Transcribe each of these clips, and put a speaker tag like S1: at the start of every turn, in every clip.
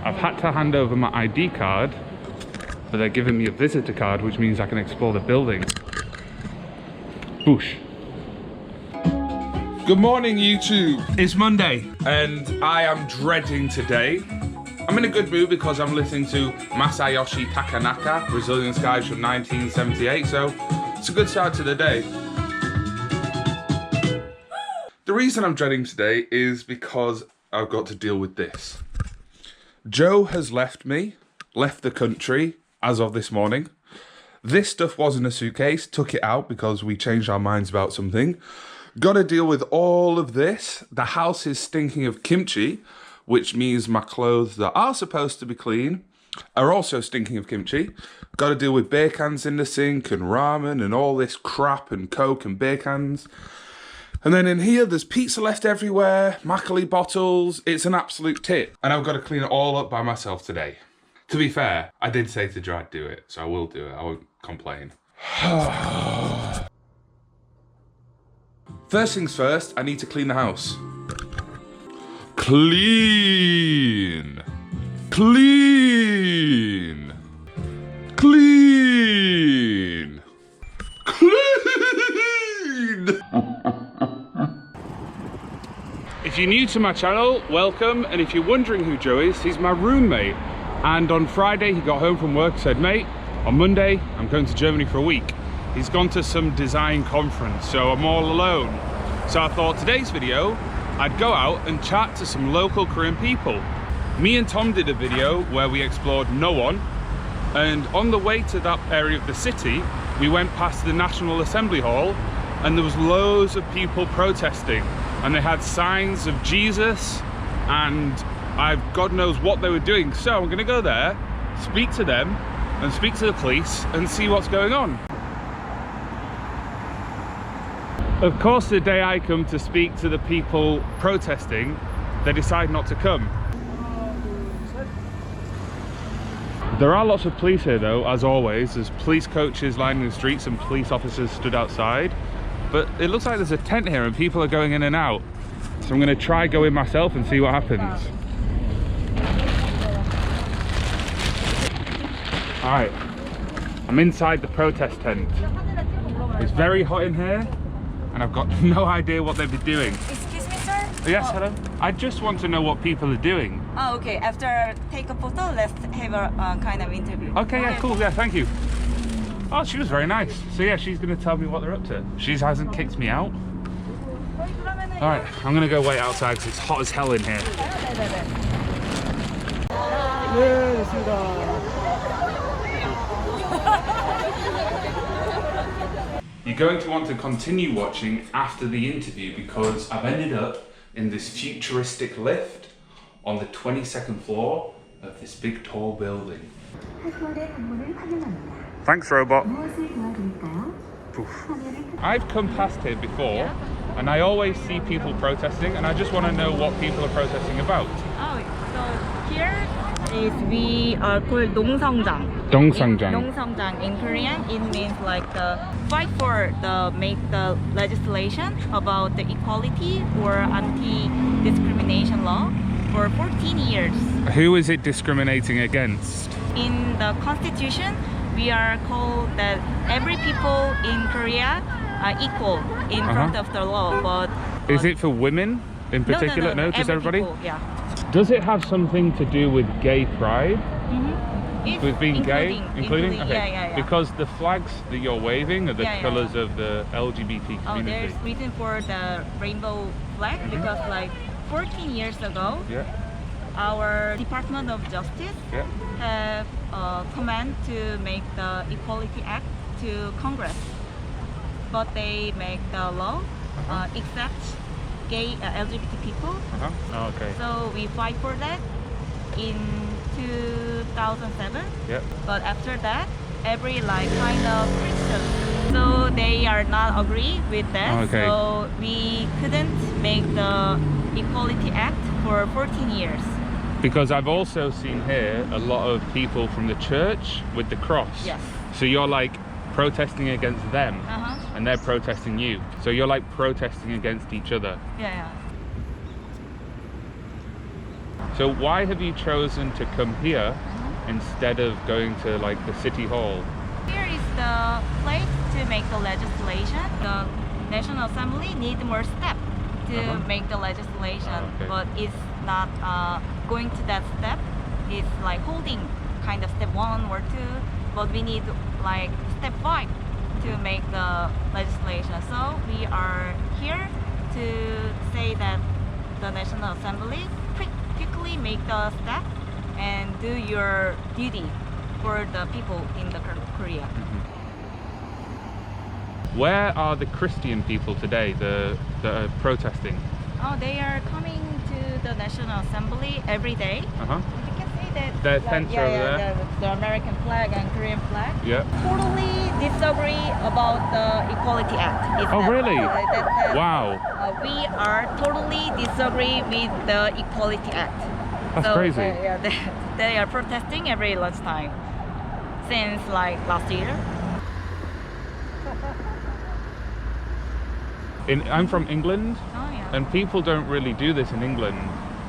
S1: I've had to hand over my ID card, but they're giving me a visitor card, which means I can explore the building. Boosh.
S2: Good morning, YouTube. It's Monday, and I am dreading today. I'm in a good mood because I'm listening to Masayoshi Takanaka, Brazilian Skies from 1978, so it's a good start to the day. The reason I'm dreading today is because I've got to deal with this. Joe has left the country as of this morning. This stuff was in a suitcase, took it out because we changed our minds about something. Got to deal with all of this. The house is stinking of kimchi, which means my clothes that are supposed to be clean are also stinking of kimchi. Got to deal with beer cans in the sink and ramen and all this crap and Coke and beer cans. And then in here, there's pizza left everywhere, Mackley bottles. It's an absolute tip. And I've got to clean it all up by myself today. To be fair, I did say to Joe I'd do it, so I will do it. I won't complain. First things first, I need to clean the house. Clean. Clean. Clean. Clean.
S1: If you're new to my channel, welcome. And if you're wondering who Joe is, he's my roommate. And on Friday, he got home from work and said, mate, on Monday, I'm going to Germany for a week. He's gone to some design conference, so I'm all alone. So I thought today's video, I'd go out and chat to some local Korean people. Me and Tom did a video where we explored Nowon, and on the way to that area of the city, we went past the National Assembly Hall, and there was loads of people protesting, and they had signs of Jesus, and God knows what they were doing. So I'm gonna go there, speak to them, and speak to the police, and see what's going on. Of course, the day I come to speak to the people protesting, they decide not to come. There are lots of police here though, as always. There's police coaches lining the streets and police officers stood outside. But it looks like there's a tent here and people are going in and out. So I'm gonna try go in myself and see what happens. All right, I'm inside the protest tent. It's very hot in here. And I've got no idea what they'd be doing.
S3: Excuse me, sir?
S1: Yes, hello. I just want to know what people are doing.
S3: Oh, okay. After take a photo, let's have a kind of interview.
S1: Okay, yeah, cool. Yeah, thank you. Oh, she was very nice. So yeah, she's going to tell me what they're up to. She hasn't kicked me out. All right, I'm going to go wait outside because it's hot as hell in here. You're going to want to continue watching after the interview because I've ended up in this futuristic lift on the 22nd floor of this big tall building. Thanks, robot. Poof. I've come past here before and I always see people protesting and I just want to know what people are protesting about.
S3: Oh, so here is we are called Dongsangjang.
S1: Dongsangjang.
S3: Dongsangjang in Korean, it means like the fight for the legislation about the equality or anti-discrimination law for 14 years.
S1: Who is it discriminating against?
S3: In the constitution, we are called that every people in Korea are equal in front of the law. But
S1: is it for women in particular? No, just everybody?
S3: People, yeah.
S1: Does it have something to do with gay pride?
S3: Mm-hmm.
S1: With being gay? Including? Okay.
S3: Yeah.
S1: Because the flags that you're waving are the colours of the LGBT community.
S3: Oh, there's reason for the rainbow flag because like 14 years ago, our Department of Justice have a command to make the Equality Act to Congress. But they make the law except gay LGBT people.
S1: Oh, okay.
S3: So we fight for that in 2007. But after that, every like kind of Christian, so they are not agree with that.
S1: Okay.
S3: So we couldn't make the Equality Act for 14 years.
S1: Because I've also seen here a lot of people from the church with the cross.
S3: Yes.
S1: So you're like protesting against them and they're protesting you. So you're like protesting against each other.
S3: Yeah.
S1: So why have you chosen to come here instead of going to like the city hall?
S3: Here is the place to make the legislation. The National Assembly need more steps to make the legislation, but it's not going to that step. It's like holding kind of step 1 or 2, but we need like step 5 to make the legislation. So we are here to say that the National Assembly quickly make the step and do your duty for the people in the Korea.
S1: Where are the Christian people today that are protesting?
S3: Oh, they are coming to the National Assembly every day. You can see that
S1: Their tents are over there.
S3: The American flag and Korean flag.
S1: Yeah.
S3: Totally disagree about the Equality Act.
S1: Oh, really? Wow.
S3: We are totally disagree with the Equality Act.
S1: That's crazy.
S3: They are protesting every lunchtime since like last year.
S1: I'm from England, and people don't really do this in England.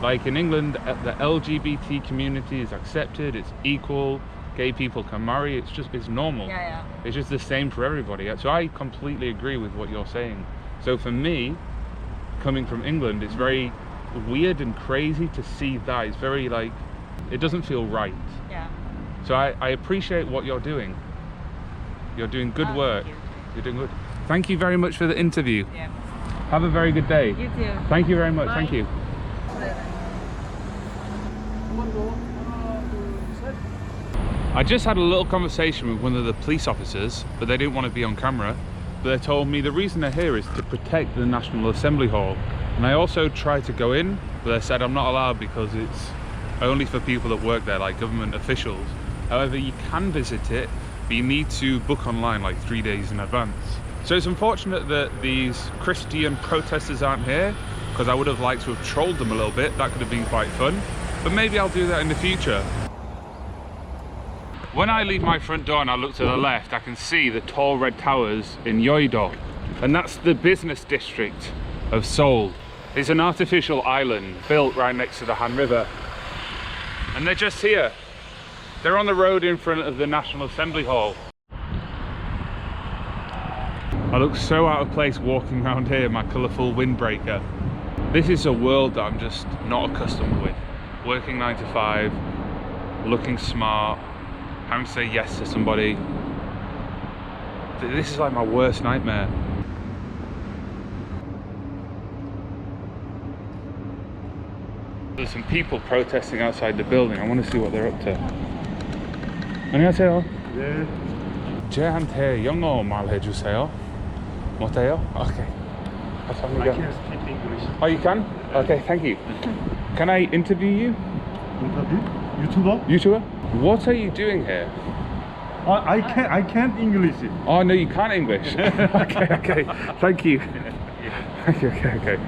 S1: Like in England, the LGBT community is accepted, it's equal, gay people can marry, it's normal. It's just the same for everybody. So I completely agree with what you're saying. So for me, coming from England, it's very weird and crazy to see that. It's very like, it doesn't feel right. So I appreciate what you're doing. You're doing good work. You're doing good. Thank you very much for the interview. Have a very good day.
S3: You too.
S1: Thank you very much.
S3: Bye.
S1: Thank you. I just had a little conversation with one of the police officers, but they didn't want to be on camera. But they told me the reason they're here is to protect the National Assembly Hall. And I also tried to go in, but they said I'm not allowed because it's only for people that work there, like government officials. However, you can visit it, but you need to book online like 3 days in advance. So it's unfortunate that these Christian protesters aren't here, because I would have liked to have trolled them a little bit. That could have been quite fun, but maybe I'll do that in the future. When I leave my front door and I look to the left, I can see the tall red towers in Yeouido, and that's the business district of Seoul. It's an artificial island built right next to the Han River, and they're just here. They're on the road in front of the National Assembly Hall. I look so out of place walking around here in my colourful windbreaker. This is a world that I'm just not accustomed with. Working 9 to 5, looking smart, having to say yes to somebody. This is like my worst nightmare. There's some people protesting outside the building. I want to see what they're up to. 안녕하세요.
S4: 네.
S1: 저한테 영어 말해주세요. 못해요? Okay.
S4: I can speak English.
S1: Oh, you can? Okay, thank you. Can I interview you?
S4: Interview? YouTuber?
S1: YouTuber? What are you doing here?
S4: I can't English.
S1: Oh, no, you can't English. Okay. Thank you. Okay.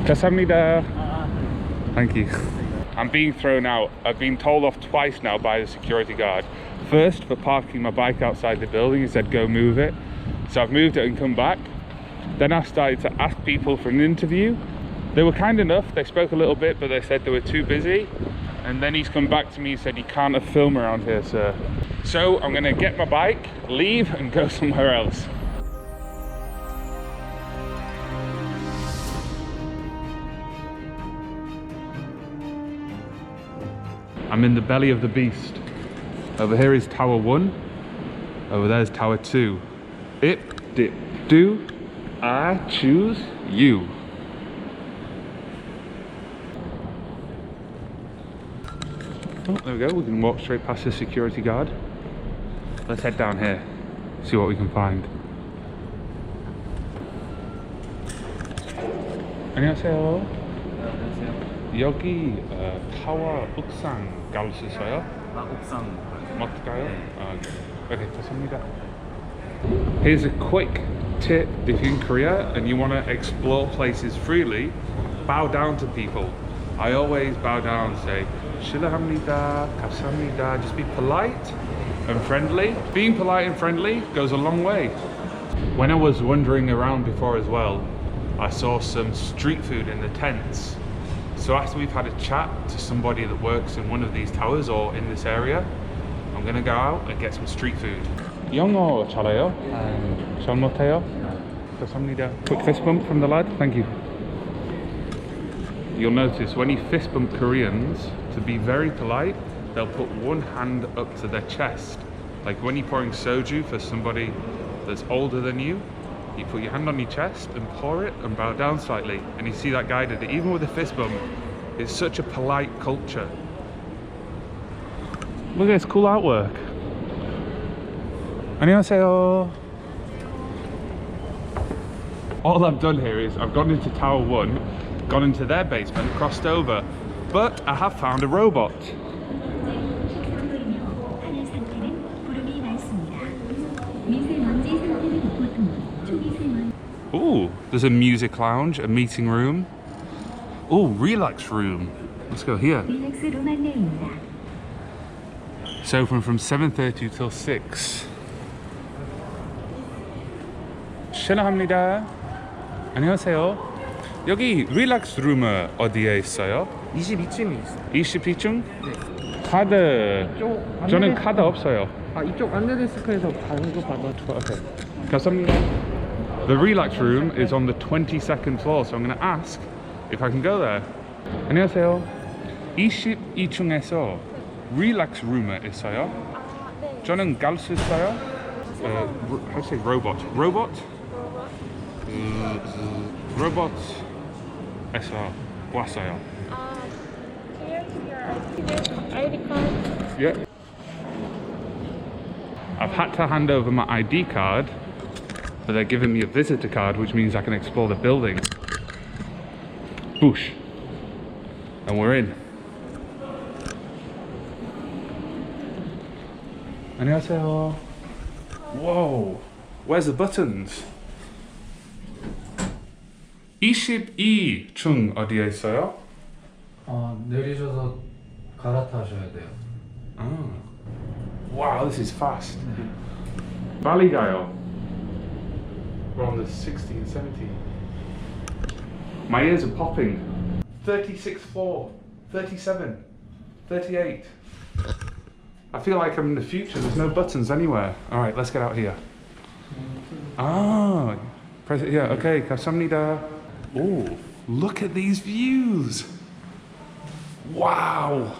S1: 감사합니다. Thank you. I'm being thrown out. I've been told off twice now by the security guard. First for parking my bike outside the building. He said go move it. So I've moved it and come back. Then I started to ask people for an interview. They were kind enough. They spoke a little bit, but they said they were too busy. And then he's come back to me and said you can't have film around here, sir. So I'm gonna get my bike, leave and go somewhere else. I'm in the belly of the beast. Over here is Tower 1. Over there is Tower 2. Ip, dip, do. I choose you. Oh, there we go. We can walk straight past the security guard. Let's head down here. See what we can find. 안녕하세요. 여기 타워 옥상 갈 수 있어요?
S5: 옥상.
S1: 어떨까요? Okay, 감사합니다. Here's a quick tip: if you're in Korea and you want to explore places freely, bow down to people. I always bow down and say 실례합니다, 감사합니다. Just be polite and friendly. Being polite and friendly goes a long way. When I was wandering around before as well, I saw some street food in the tents. So after we've had a chat to somebody that works in one of these towers or in this area, I'm gonna go out and get some street food. 영어 잘해요? 잘 못해요? 감사합니다. Quick fist bump from the lad, thank you. You'll notice when you fist bump Koreans, to be very polite, they'll put one hand up to their chest. Like when you're pouring soju for somebody that's older than you put your hand on your chest and pour it and bow down slightly. And you see that guy did it, even with a fist bump. It's such a polite culture. Look at this cool artwork. 안녕하세요. All I've done here is I've gone into Tower 1, gone into their basement, crossed over, but I have found a robot. Ooh, there's a music lounge, a meeting room. Ooh, relax room. Let's go here. It's open from 7:30 till 6. 실례합니다. 안녕하세요. 여기 릴렉스 룸 어디에 있어요?
S5: 22층에 있어요.
S1: 22층?
S5: 네.
S1: 카드.
S5: 이쪽
S1: 저는 카드 없어요.
S5: 이쪽 안내데스크에서 받는 거 받아.
S1: Okay. 감사합니다. The relax room is on the 22nd floor, so I'm going to ask if I can go there. 안녕하세요. 22층에서 relax room에 있어요? 저는 갈 수 있어요? How to say robot? Robot? robot에서 왔어요.
S6: Here's your ID card.
S1: Yeah. I've had to hand over my ID card, but they're giving me a visitor card, which means I can explore the building. Boosh. And we're in. 안녕하세요. Whoa. Where's the buttons? 22층 어디에 있어요?
S5: 내리셔서 갈아타셔야 돼요.
S1: Oh. Wow, this is fast. Valley Gale. We're on the 16, 17. My ears are popping. 36th floor, 37, 38. I feel like I'm in the future. There's no buttons anywhere. All right, let's get out here. Ah, press it. Yeah, okay. 감사합니다. Oh, look at these views. Wow.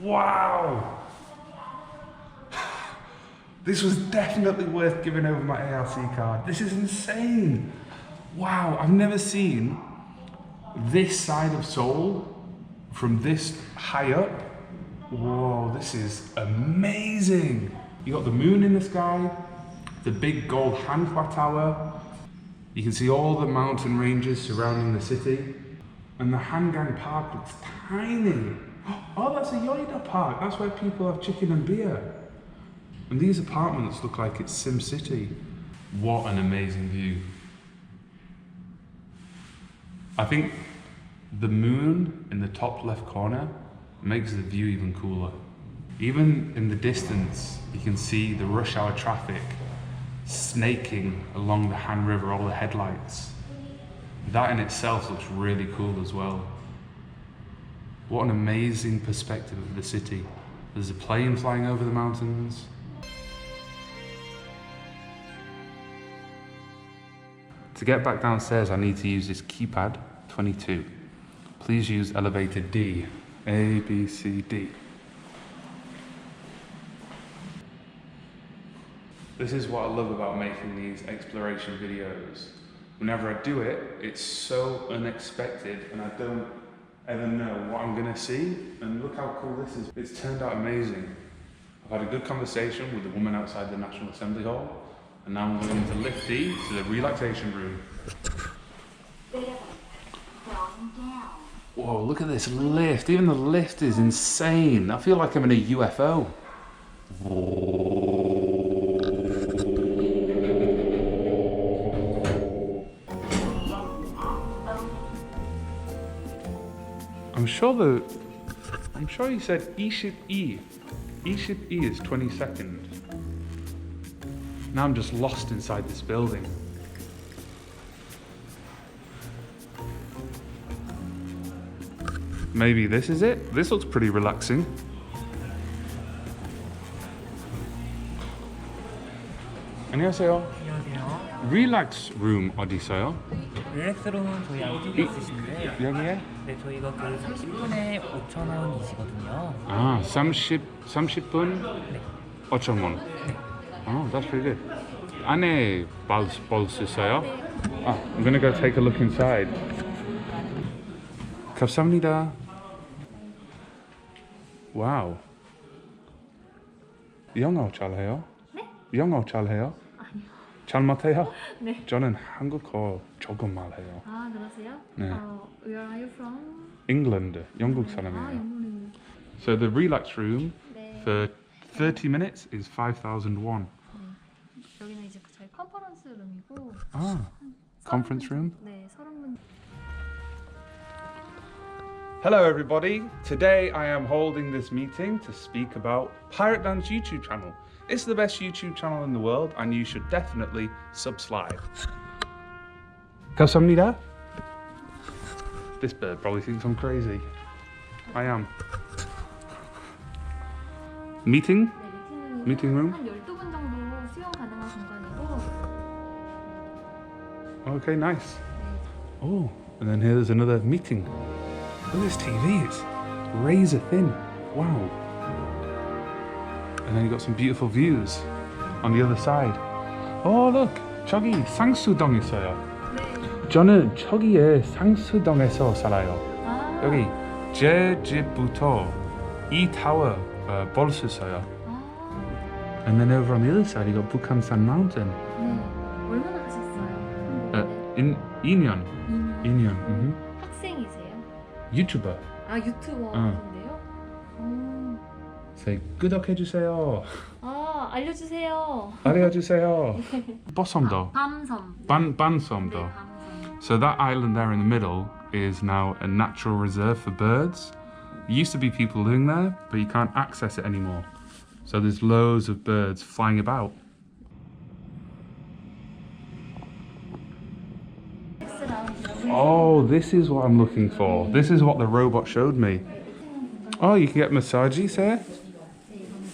S1: Wow. This was definitely worth giving over my ARC card. This is insane. Wow, I've never seen this side of Seoul from this high up. Whoa, this is amazing. You got the moon in the sky, the big gold Hanhua Tower. You can see all the mountain ranges surrounding the city. And the Hangang Park looks tiny. Oh, that's a Yoida Park. That's where people have chicken and beer. And these apartments look like it's Sim City. What an amazing view. I think the moon in the top left corner makes the view even cooler. Even in the distance, you can see the rush hour traffic snaking along the Han River, all the headlights. That in itself looks really cool as well. What an amazing perspective of the city. There's a plane flying over the mountains. To get back downstairs, I need to use this keypad, 22. Please use elevator D. A, B, C, D. This is what I love about making these exploration videos. Whenever I do it, it's so unexpected and I don't ever know what I'm gonna see. And look how cool this is. It's turned out amazing. I've had a good conversation with the woman outside the National Assembly Hall, and now I'm going to lift D to the relaxation room. Whoa, look at this lift. Even the lift is insane. I feel like I'm in a UFO. I'm sure you said E-ship E. E-ship E is 22nd. Now I'm just lost inside this building. Maybe this is it? This looks pretty relaxing. 안녕하세요.
S7: 안녕하세요.
S1: Relax room 어디 있어요?
S7: 릴렉스룸은 저희 안쪽에 있으신데
S1: 여기에?
S7: 네, 저희가 그 30분에 5,000원이시거든요.
S1: 아, 30분?
S7: 네.
S1: 5,000원. Oh, that's pretty good. 안에 볼 수 있어요? Ah, I'm gonna go take a look inside. 감사합니다. 와우. 영어 잘해요?
S6: 네?
S1: 영어 잘해요?
S6: 아니요.
S1: 잘 못해요?
S6: 네.
S1: 저는 한국어 조금 말해요.
S6: 아, 그러세요?
S1: 네.
S6: Where are you from?
S1: England, 영국
S6: 아,
S1: 사람이에요.
S6: 영문은.
S1: So the relax room
S6: 네.
S1: for 30 minutes is 5,000 won.
S6: 여기는 이제 저희 컨퍼런스 룸이고.
S1: Ah, conference room.
S6: 네, 30분.
S1: Hello everybody, today I am holding this meeting to speak about Pirate Dan's YouTube channel. It's the best YouTube channel in the world and you should definitely subscribe. 감사합니다. This bird probably thinks I'm crazy. I am. Meeting?
S6: 네,
S1: Meeting room?
S6: 한 12분 정도 수용 가능한 공간이고.
S1: Okay, nice. Oh, and then here's another meeting. Look at this TV, it's razor thin. Wow. And then you've got some beautiful views on the other side. Oh, look, 저기 상수동 있어요.
S6: 네.
S1: 저는 저기에 상수동에서 살아요.
S6: 아.
S1: 여기 제 집부터 이 타워 볼 수 있어요.
S6: 아.
S1: And then over on the other side you got Bukhansan Mountain.
S6: 네. 얼마나 가셨어요?
S1: in 2년.
S6: 2년.
S1: 2년.
S6: 학생이세요?
S1: 유튜버.
S6: 아, 유튜버인데요?
S1: Say 구독해주세요.
S6: 아, 알려주세요.
S1: 알려주세요. 보섬도.
S6: 밤섬.
S1: 반섬도.
S6: 네, 밤섬.
S1: So that island there in the middle is now a natural reserve for birds. There used to be people living there, but you can't access it anymore. So there's loads of birds flying about. Oh, this is what I'm looking for. This is what the robot showed me. Oh, you can get massages here?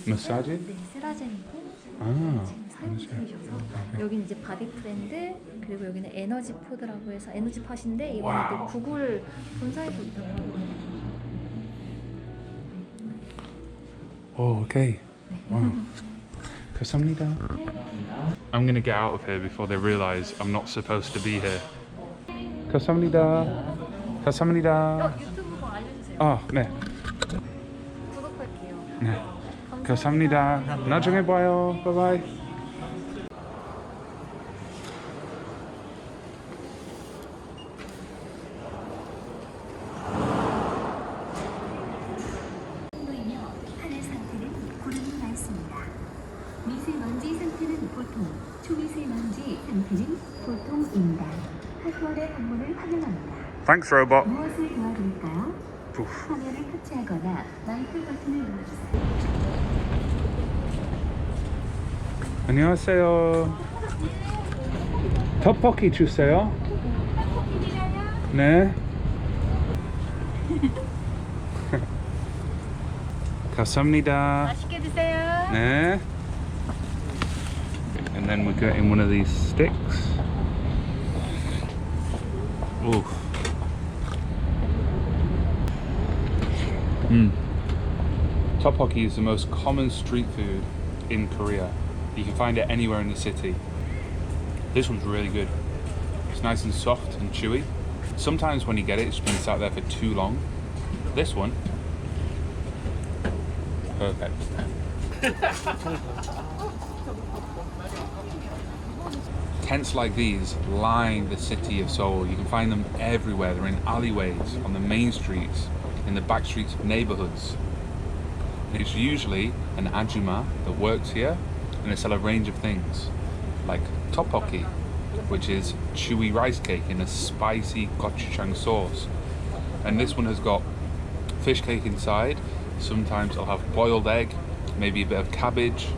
S1: Massage?
S6: 네, 세라젬이고.
S1: Ah.
S6: 지금 사용 중이셔서 여기는 이제 바디 프렌드, 그리고 여기는 에너지 포드라고 해서 에너지 팟인데 이거는 또
S1: 와우.
S6: 구글 본사에서 있다고 하더라고요.
S1: Oh, okay. Wow. 감사합니다. I'm gonna get out of here before they realise I'm not supposed to be here. 감사합니다. 감사합니다.
S6: 유튜브 거 알려주세요.
S1: 아, 네.
S6: 구독할게요.
S1: 네. 감사합니다. 나중에 봐요. 바이바이.
S8: 정도이며 하늘 상태는 구름이 많습니다. 미세먼지 상태는 보통, 초미세먼지 상태는 보통입니다. 핫월의 방문을 환영합니다.
S1: Thanks, robot.
S8: 무엇을 도와드릴까요?
S1: Poof.
S8: 화면을 터치하거나 마이크 버튼을 눌러주세요.
S1: 안녕하세요. 떡볶이 주세요. 네. 감사합니다.
S6: 맛있게 드세요.
S1: 네. And then we're getting one of these sticks. Oof. Tteokbokki is the most common street food in Korea. You can find it anywhere in the city. This one's really good. It's nice and soft and chewy. Sometimes when you get it, it's been sat there for too long. This one, perfect. Tents like these line the city of Seoul. You can find them everywhere. They're in alleyways, on the main streets, in the back streets of neighborhoods. It's usually an ajuma that works here, and they sell a range of things, like tteokbokki, which is chewy rice cake in a spicy gochujang sauce. And this one has got fish cake inside. Sometimes I'll have boiled egg, maybe a bit of cabbage.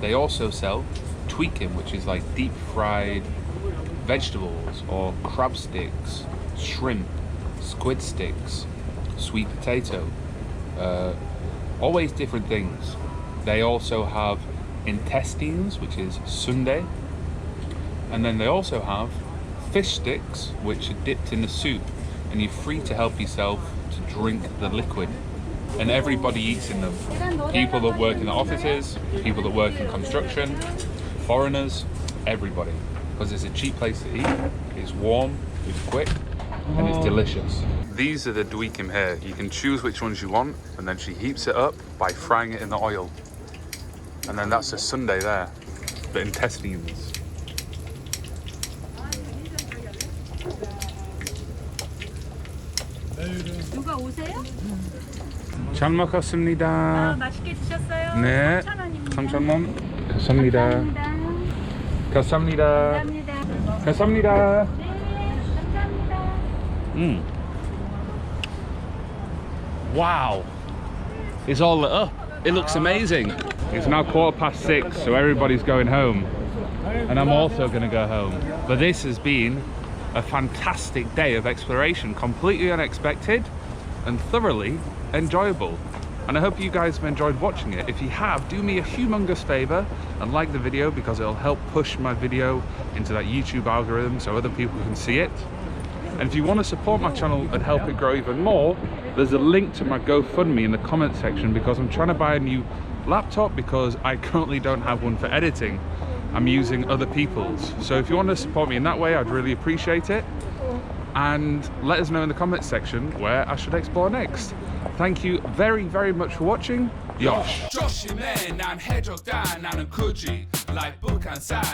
S2: they also sell tweaking, which is like deep fried vegetables or crab sticks, shrimp, squid sticks, sweet potato, always different things. They also have intestines, which is sundae, and then they also have fish sticks, which are dipped in the soup, and you're free to help yourself to drink the liquid. And everybody eats in them. People that work in the offices, people that work in construction, foreigners, everybody. Because it's a cheap place to eat, it's warm, it's quick, and it's delicious. These are the duikim here. You can choose which ones you want, and then she heats it up by frying it in the oil. And then that's the sundae there, the intestines.
S3: 누가 오세요?
S1: 잘 먹었습니다.
S3: 맛있게 드셨어요?
S1: 네.
S3: 3,000원입니다.
S1: 3,000원. 감사합니다. 감사합니다.
S3: 감사합니다.
S1: 감사합니다.
S3: 네, 감사합니다.
S1: Wow. It's all lit up. It looks amazing. It's now 6:15, so everybody's going home. And I'm also going to go home. But this has been a fantastic day of exploration, completely unexpected and thoroughly enjoyable. And I hope you guys have enjoyed watching it. If you have, do me a humongous favor and like the video, because it'll help push my video into that YouTube algorithm so other people can see it. And if you want to support my channel and help it grow even more, there's a link to my GoFundMe in the comment section, because I'm trying to buy a new laptop because I currently don't have one for editing. I'm using other people's. So if you want to support me in that way, I'd really appreciate it. And let us know in the comments section where I should explore next. Thank you very, very much for watching. Yosh.